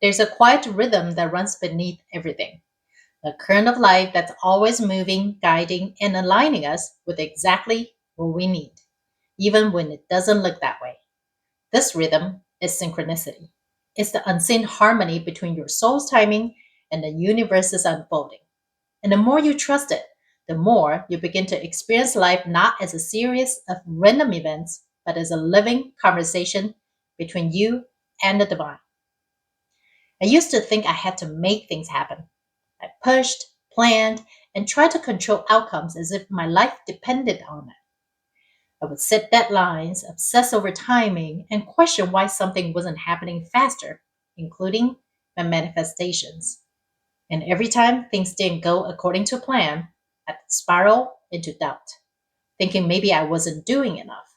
There's a quiet rhythm that runs beneath everything, a current of life that's always moving, guiding, and aligning us with exactly what we need, even when it doesn't look that way. This rhythm is synchronicity. It's the unseen harmony between your soul's timing and the universe's unfolding. And the more you trust it, the more you begin to experience life not as a series of random events, but as a living conversation between you and the divine. I used to think I had to make things happen. I pushed, planned, and tried to control outcomes as if my life depended on it. I would set deadlines, obsess over timing, and question why something wasn't happening faster, including my manifestations. And every time things didn't go according to plan, I'd spiral into doubt, thinking maybe I wasn't doing enough.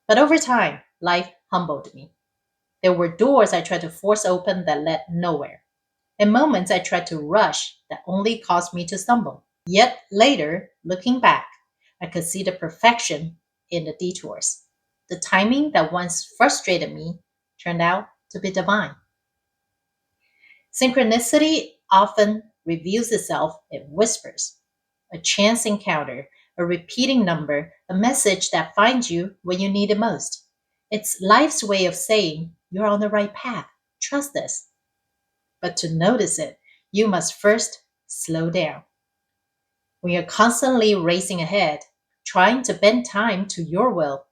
But over time, life humbled me. There were doors I tried to force open that led nowhere, and moments I tried to rush that only caused me to stumble. Yet later, looking back, I could see the perfection in the detours. The timing that once frustrated me turned out to be divine. Synchronicity often reveals itself in whispers, a chance encounter, a repeating number, a message that finds you when you need it most. It's life's way of saying you're on the right path. Trust this. But to notice it, you must first slow down. When you're constantly racing ahead, trying to bend time to your will,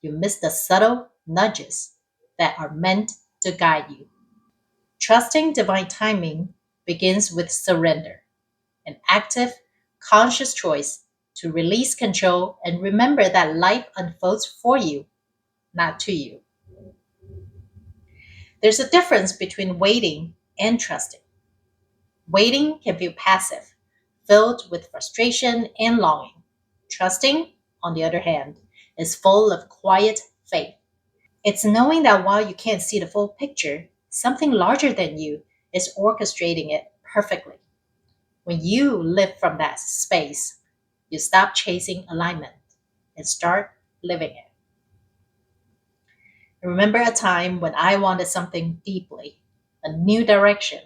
you miss the subtle nudges that are meant to guide you. Trusting divine timing begins with surrender, an active, conscious choice to release control and remember that life unfolds for you, not to you. There's a difference between waiting and trusting. Waiting can feel passive, filled with frustration and longing. Trusting, on the other hand, is full of quiet faith. It's knowing that while you can't see the full picture, something larger than you is orchestrating it perfectly. When you live from that space, you stop chasing alignment and start living it. I remember a time when I wanted something deeply, a new direction,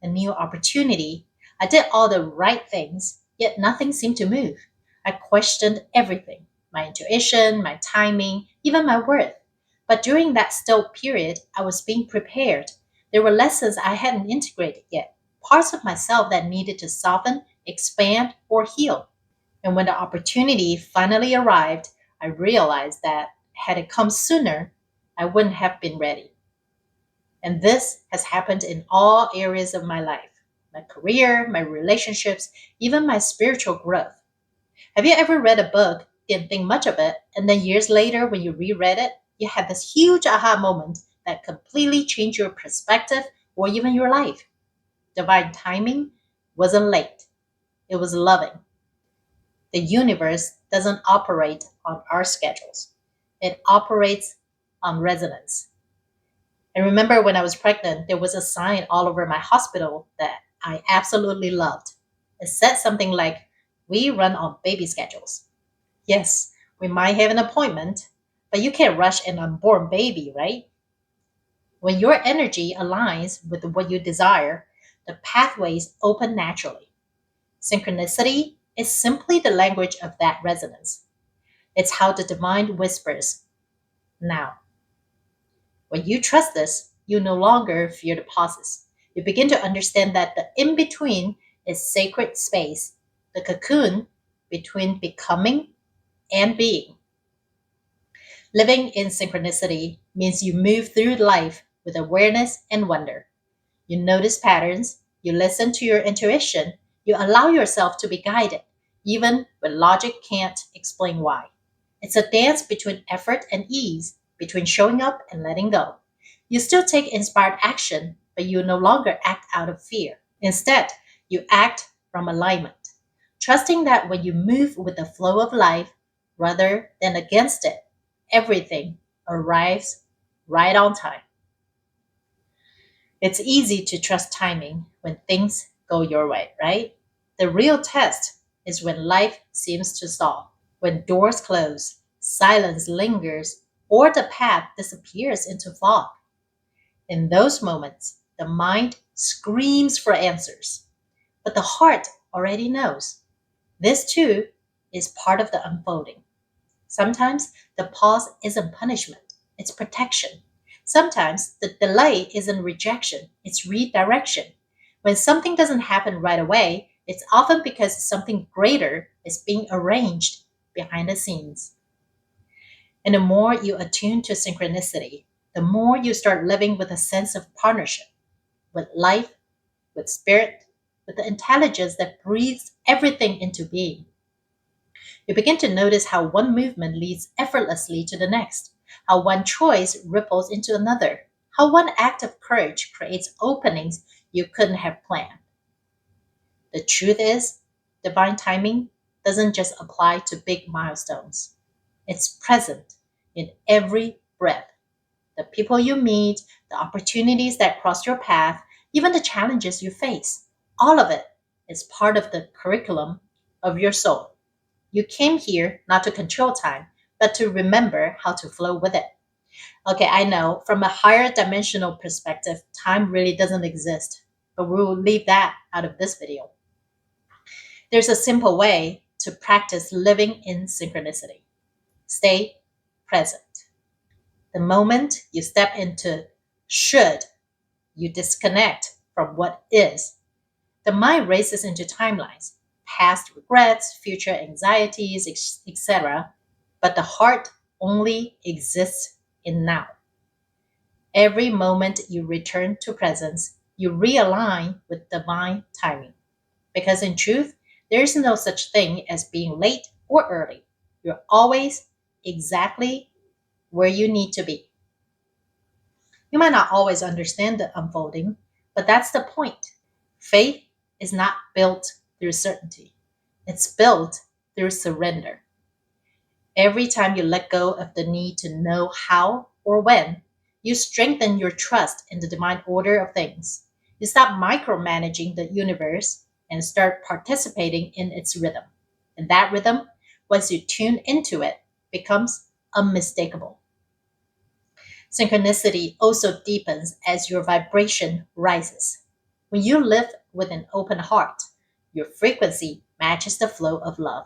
a new opportunity. I did all the right things, yet nothing seemed to move. I questioned everything, my intuition, my timing, even my worth. But during that still period, I was being prepared. There were lessons I hadn't integrated yet, parts of myself that needed to soften, expand, or heal. And when the opportunity finally arrived, I realized that had it come sooner, I wouldn't have been ready. And this has happened in all areas of my life, my career, my relationships, even my spiritual growth. Have you ever read a book, didn't think much of it, and then years later, when you reread it, you had this huge aha moment that completely changed your perspective or even your life? Divine timing wasn't late, it was loving. The universe doesn't operate on our schedules, it operates on resonance. And remember when I was pregnant, there was a sign all over my hospital that I absolutely loved. It said something like, "We run on baby schedules." Yes, we might have an appointment, but you can't rush an unborn baby, right? When your energy aligns with what you desire, the pathways open naturally. Synchronicity is simply the language of that resonance. It's how the divine whispers, now. When you trust this, you no longer fear the pauses. You begin to understand that the in between is sacred space, the cocoon between becoming and being. Living in synchronicity means you move through life with awareness and wonder. You notice patterns, you listen to your intuition, you allow yourself to be guided, even when logic can't explain why. It's a dance between effort and ease, between showing up and letting go. You still take inspired action, but you no longer act out of fear. Instead, you act from alignment, trusting that when you move with the flow of life rather than against it, everything arrives right on time. It's easy to trust timing when things go your way, right? The real test is when life seems to stall, when doors close, silence lingers, or the path disappears into fog. In those moments, The mind screams for answers, but the heart already knows. This too is part of the unfolding. Sometimes the pause isn't punishment, it's protection. Sometimes the delay isn't rejection, it's redirection. When something doesn't happen right away, it's often because something greater is being arranged behind the scenes. And the more you attune to synchronicity, the more you start living with a sense of partnership with life, with spirit, with the intelligence that breathes everything into being. You begin to notice how one movement leads effortlessly to the next, how one choice ripples into another, how one act of courage creates openings you couldn't have planned. The truth is, divine timing doesn't just apply to big milestones. It's present in every breath. The people you meet, the opportunities that cross your path, even the challenges you face, all of it is part of the curriculum of your soul. You came here not to control time, but to remember how to flow with it. Okay, I know from a higher dimensional perspective, time really doesn't exist, but we will leave that out of this video. There's a simple way to practice living in synchronicity. Stay present. The moment you step into should, you disconnect from what is. The mind races into timelines, past regrets, future anxieties, etc. But the heart only exists in now. Every moment you return to presence, you realign with divine timing. Because in truth, there is no such thing as being late or early. You're always exactly where you need to be. You might not always understand the unfolding, but that's the point. Faith is not built through certainty, it's built through surrender. Every time you let go of the need to know how or when, you strengthen your trust in the divine order of things. You stop micromanaging the universe and start participating in its rhythm. And that rhythm, once you tune into it, becomes unmistakable. Synchronicity also deepens as your vibration rises. When you live with an open heart, your frequency matches the flow of love.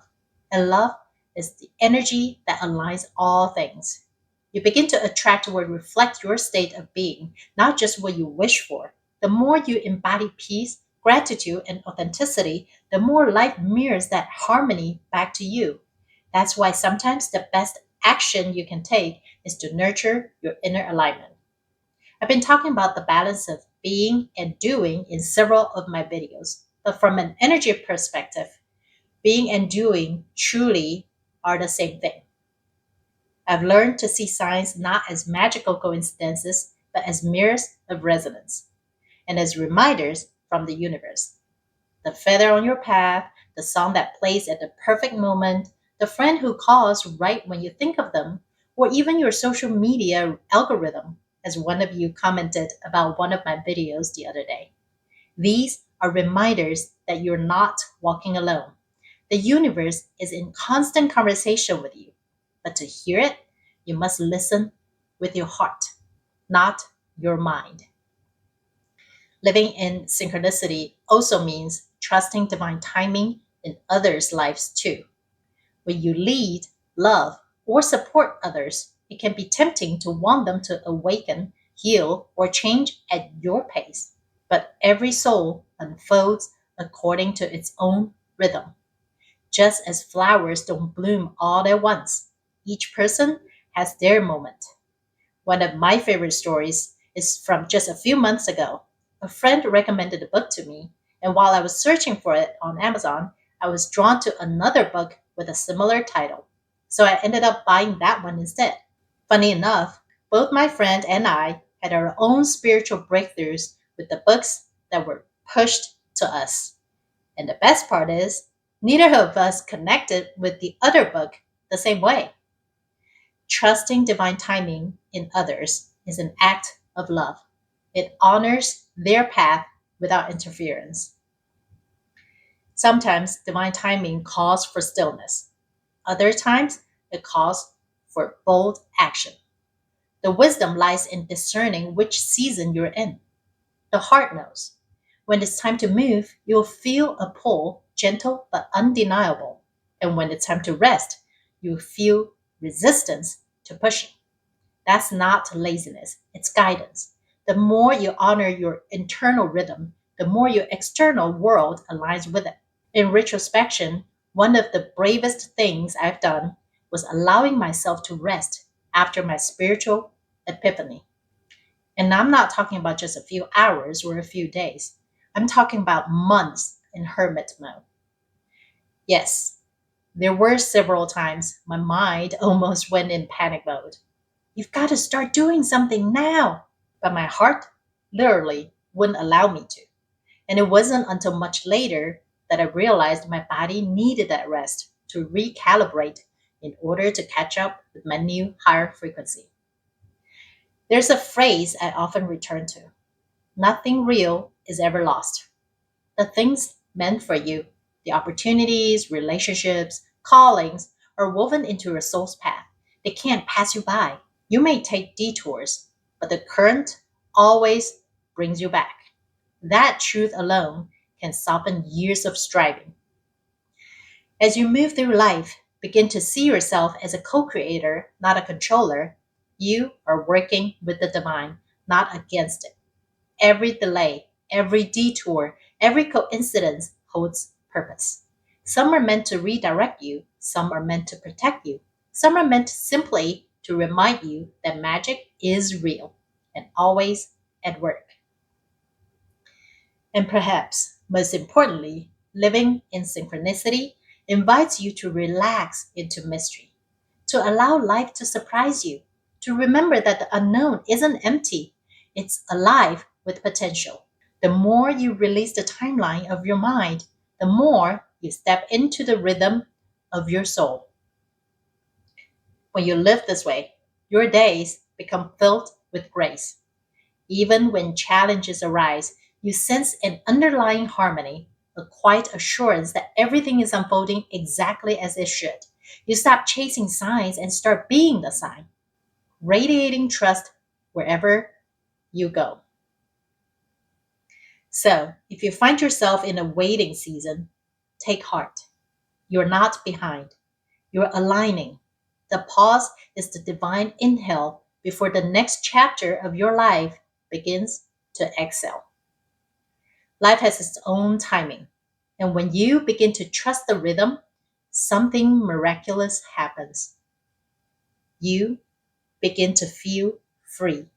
And love is the energy that aligns all things. You begin to attract what reflects your state of being, not just what you wish for. The more you embody peace, gratitude, and authenticity, the more life mirrors that harmony back to you. That's why sometimes the best action you can take is to nurture your inner alignment. I've been talking about the balance of being and doing in several of my videos, but from an energy perspective, being and doing truly are the same thing. I've learned to see signs not as magical coincidences, but as mirrors of resonance and as reminders from the universe. The feather on your path, the song that plays at the perfect moment, the friend who calls right when you think of them, or even your social media algorithm, as one of you commented about one of my videos the other day. These are reminders that you're not walking alone. The universe is in constant conversation with you, but to hear it, you must listen with your heart, not your mind. Living in synchronicity also means trusting divine timing in others' lives too. When you lead, love, or support others, it can be tempting to want them to awaken, heal, or change at your pace. But every soul unfolds according to its own rhythm. Just as flowers don't bloom all at once, each person has their moment. One of my favorite stories is from just a few months ago. A friend recommended a book to me, and while I was searching for it on Amazon, I was drawn to another book with a similar title. So I ended up buying that one instead. Funny enough, both my friend and I had our own spiritual breakthroughs with the books that were pushed to us. And the best part is, neither of us connected with the other book the same way. Trusting divine timing in others is an act of love. It honors their path without interference. Sometimes divine timing calls for stillness. Other times, it calls for bold action. The wisdom lies in discerning which season you're in. The heart knows. When it's time to move, you'll feel a pull, gentle but undeniable. And when it's time to rest, you'll feel resistance to pushing. That's not laziness, it's guidance. The more you honor your internal rhythm, the more your external world aligns with it. In retrospection, one of the bravest things I've done was allowing myself to rest after my spiritual epiphany. And I'm not talking about just a few hours or a few days. I'm talking about months in hermit mode. Yes, there were several times my mind almost went in panic mode. You've got to start doing something now. But my heart literally wouldn't allow me to. And it wasn't until much later that I realized my body needed that rest to recalibrate in order to catch up with my new higher frequency. There's a phrase I often return to: nothing real is ever lost. The things meant for you, the opportunities, relationships, callings, are woven into your soul's path. They can't pass you by. You may take detours, but the current always brings you back. That truth alone can soften years of striving. As you move through life, begin to see yourself as a co creator, not a controller. You are working with the divine, not against it. Every delay, every detour, every coincidence holds purpose. Some are meant to redirect you, some are meant to protect you, some are meant simply to remind you that magic is real and always at work. And perhaps most importantly, living in synchronicity invites you to relax into mystery, to allow life to surprise you, to remember that the unknown isn't empty, it's alive with potential. The more you release the timeline of your mind, the more you step into the rhythm of your soul. When you live this way, your days become filled with grace. Even when challenges arise, you sense an underlying harmony, a quiet assurance that everything is unfolding exactly as it should. You stop chasing signs and start being the sign, radiating trust wherever you go. So, if you find yourself in a waiting season, take heart. You're not behind, you're aligning. The pause is the divine inhale before the next chapter of your life begins to exhale. Life has its own timing. And when you begin to trust the rhythm, something miraculous happens. You begin to feel free.